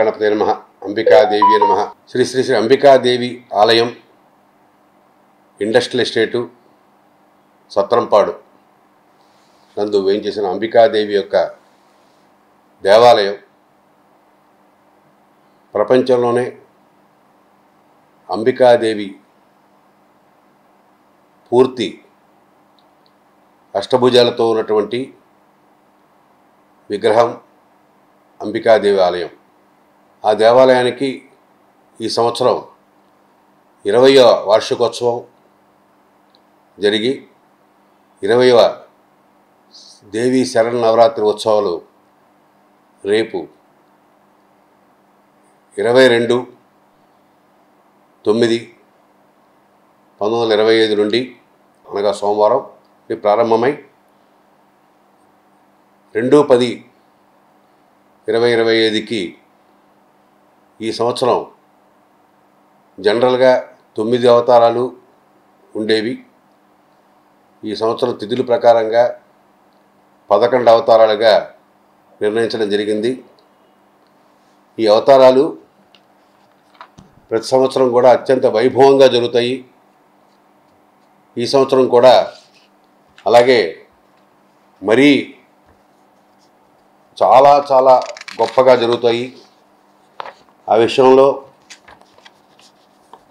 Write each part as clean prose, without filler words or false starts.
మహాగణపతే నమః. అంబికాదేవి నమః. శ్రీ శ్రీ శ్రీ అంబికాదేవి ఆలయం, ఇండస్ట్రియల్ ఎస్టేటు, సత్రంపాడు నందు వేయించేసిన అంబికాదేవి యొక్క దేవాలయం ప్రపంచంలోనే అంబికాదేవి పూర్తి అష్టభుజాలతో ఉన్నటువంటి విగ్రహం అంబికాదేవి ఆలయం. ఆ దేవాలయానికి ఈ సంవత్సరం 20వ వార్షికోత్సవం జరిగి 20వ దేవీ శరన్నవరాత్రి ఉత్సవాలు రేపు 22/9/1925 నుండి అనగా సోమవారం ప్రారంభమై 2/10/2025కి ఈ సంవత్సరం జనరల్గా 9 అవతారాలు ఉండేవి. ఈ సంవత్సరం తిథుల ప్రకారంగా 11 అవతారాలుగా నిర్ణయించడం జరిగింది. ఈ అవతారాలు ప్రతి సంవత్సరం కూడా అత్యంత వైభవంగా జరుగుతాయి. ఈ సంవత్సరం కూడా అలాగే మరీ చాలా చాలా గొప్పగా జరుగుతాయి. ఆ విషయంలో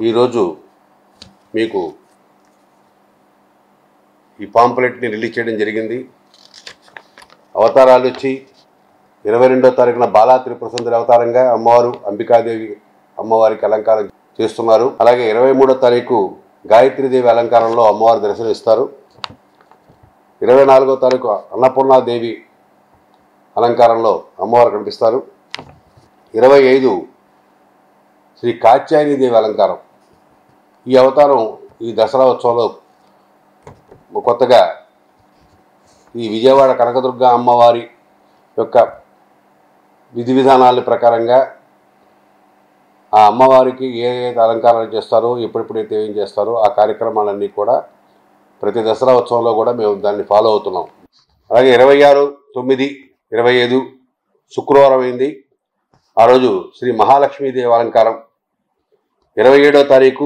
ఈరోజు మీకు ఈ పాంప్లెట్ని రిలీజ్ చేయడం జరిగింది. అవతారాలు వచ్చి 22వ తారీఖున బాలా త్రిపుర సుందరి అవతారంగా అమ్మవారు అంబికాదేవి అమ్మవారికి అలంకారం చేస్తున్నారు. అలాగే 23వ తారీఖు గాయత్రీదేవి అలంకారంలో అమ్మవారు దర్శనమిస్తారు. 24వ తారీఖు అన్నపూర్ణాదేవి అలంకారంలో అమ్మవారు కనిపిస్తారు. 25 శ్రీ కాత్యాయనీదేవి అలంకారం. ఈ అవతారం ఈ దసరా ఉత్సవంలో కొత్తగా ఈ విజయవాడ కనకదుర్గ అమ్మవారి యొక్క విధి విధానాల ప్రకారంగా ఆ అమ్మవారికి ఏ అలంకారాలు చేస్తారో, ఎప్పుడెప్పుడైతే ఏం చేస్తారో ఆ కార్యక్రమాలన్నీ కూడా ప్రతి దసరా ఉత్సవంలో కూడా మేము దాన్ని ఫాలో అవుతున్నాం. అలాగే 26/9/25 శుక్రవారం అయింది. ఆ రోజు శ్రీ మహాలక్ష్మీదేవి అలంకారం. 27వ తారీఖు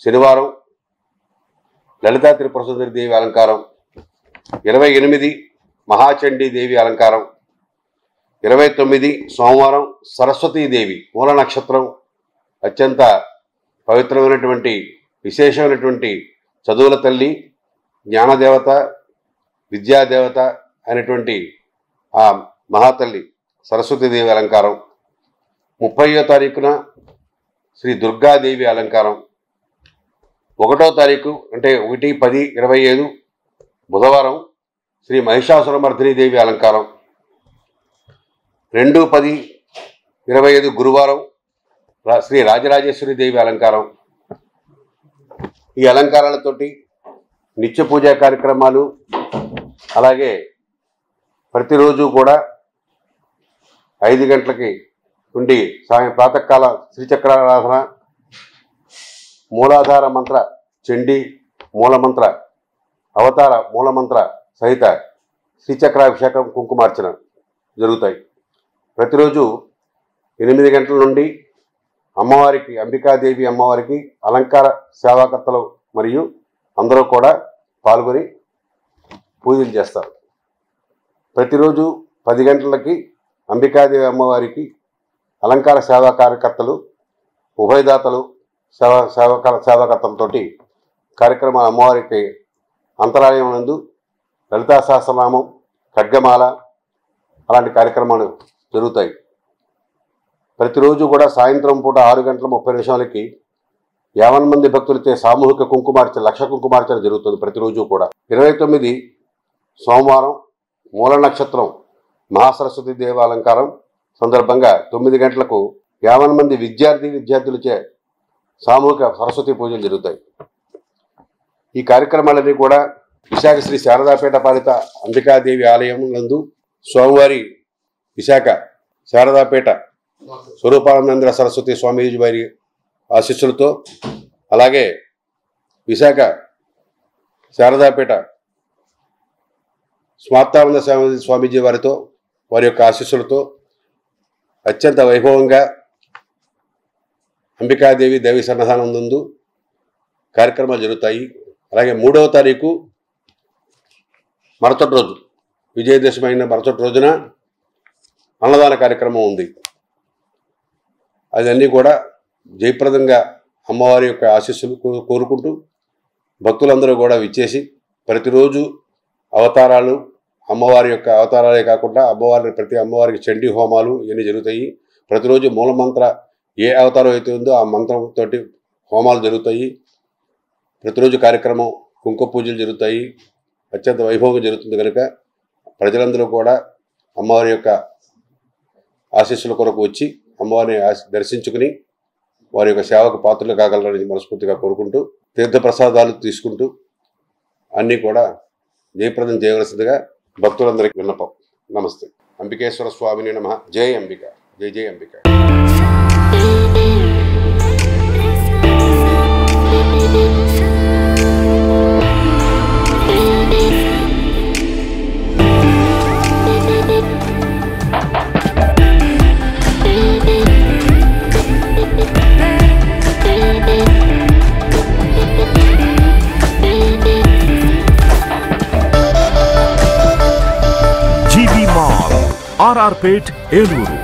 శనివారం లలితా త్రిపుర సుందరి దేవి అలంకారం. 28 మహాచండీదేవి అలంకారం. 29 సోమవారం సరస్వతీదేవి మూల నక్షత్రం. అత్యంత పవిత్రమైనటువంటి విశేషమైనటువంటి చదువుల తల్లి, జ్ఞానదేవత, విద్యాదేవత అయినటువంటి ఆ మహాతల్లి సరస్వతీదేవి అలంకారం. 30వ తారీఖున శ్రీ దుర్గాదేవి అలంకారం. 1వ తారీఖు అంటే 1/10/25 బుధవారం శ్రీ మహిషాసురమర్దినీదేవి అలంకారం. 2/10/25 గురువారం శ్రీ రాజరాజేశ్వరి దేవి అలంకారం. ఈ అలంకారాలతోటి నిత్య పూజా కార్యక్రమాలు, అలాగే ప్రతిరోజు కూడా 5 గంటలకి నుండి ప్రాతకాల శ్రీచక్రారాధన, మూలాధార మంత్ర చండీ మూలమంత్ర అవతార మూలమంత్ర సహిత శ్రీచక్రాభిషేకం, కుంకుమార్చన జరుగుతాయి. ప్రతిరోజు 8 గంటల నుండి అమ్మవారికి అంబికాదేవి అమ్మవారికి అలంకార సేవాకర్తలు మరియు అందరూ కూడా పాల్గొని పూజలు చేస్తారు. ప్రతిరోజు 10 గంటలకి అంబికాదేవి అమ్మవారికి అలంకార సేవా కార్యకర్తలు, ఉభయదాతలు, సేవాకర్తలతో కార్యక్రమాలు అమ్మవారికి అంతరాలయం నందు లలితా సహస్రనామం, ఖడ్గమాల అలాంటి కార్యక్రమాలు జరుగుతాయి. ప్రతిరోజు కూడా సాయంత్రం పూట 6:30 50 మంది భక్తులతో సామూహిక కుంకుమార్చన, లక్ష కుంకుమార్చన జరుగుతుంది ప్రతిరోజు కూడా. 29 సోమవారం మూల నక్షత్రం మహాసరస్వతి దేవ అలంకారం సందర్భంగా 9 గంటలకు 50 మంది విద్యార్థులచే సామూహిక సరస్వతి పూజలు జరుగుతాయి. ఈ కార్యక్రమాలన్నీ కూడా విశాఖ శ్రీ శారదాపేట పాలిత అంబికాదేవి ఆలయం నందు స్వామివారి విశాఖ శారదాపేట స్వరూపానందేంద్ర సరస్వతి స్వామీజీ వారి ఆశీస్సులతో, అలాగే విశాఖ శారదాపేట స్మార్తానంద స్వామీజీ వారితో వారి యొక్క ఆశీస్సులతో అత్యంత వైభవంగా అంబికాదేవి దేవి సన్నిధానం నందు కార్యక్రమాలు జరుగుతాయి. అలాగే 3వ తారీఖు మరుసటి రోజు విజయదశమి అయిన మరుసటి రోజున అన్నదాన కార్యక్రమం ఉంది. అదన్నీ కూడా జయప్రదంగా అమ్మవారి యొక్క ఆశీస్సులు కోరుకుంటూ భక్తులందరూ కూడా విచ్చేసి ప్రతిరోజు అవతారాలు, అమ్మవారి యొక్క అవతారాలే కాకుండా ప్రతి అమ్మవారికి చండీ హోమాలు ఇవన్నీ జరుగుతాయి. ప్రతిరోజు మూలమంత్ర ఏ అవతారం అయితే ఉందో ఆ మంత్రంతో హోమాలు జరుగుతాయి. ప్రతిరోజు కార్యక్రమం కుంకుమ పూజలు జరుగుతాయి. అత్యంత వైభవంగా జరుగుతుంది కనుక ప్రజలందరూ కూడా అమ్మవారి యొక్క ఆశీస్సుల కొరకు వచ్చి అమ్మవారిని దర్శించుకుని వారి యొక్క సేవకు పాత్రలు కాగలరని మనస్ఫూర్తిగా కోరుకుంటూ తీర్థప్రసాదాలు తీసుకుంటూ అన్నీ కూడా జయప్రదం చేయవలసిందిగా భక్తులందరికీ విన్నపం. నమస్తే. అంబికేశ్వర స్వామిని నమః. జై అంబిక. జై జై అంబిక. జీబీ మాల్, ఆర్ఆర్ పేట్, ఏలూరు.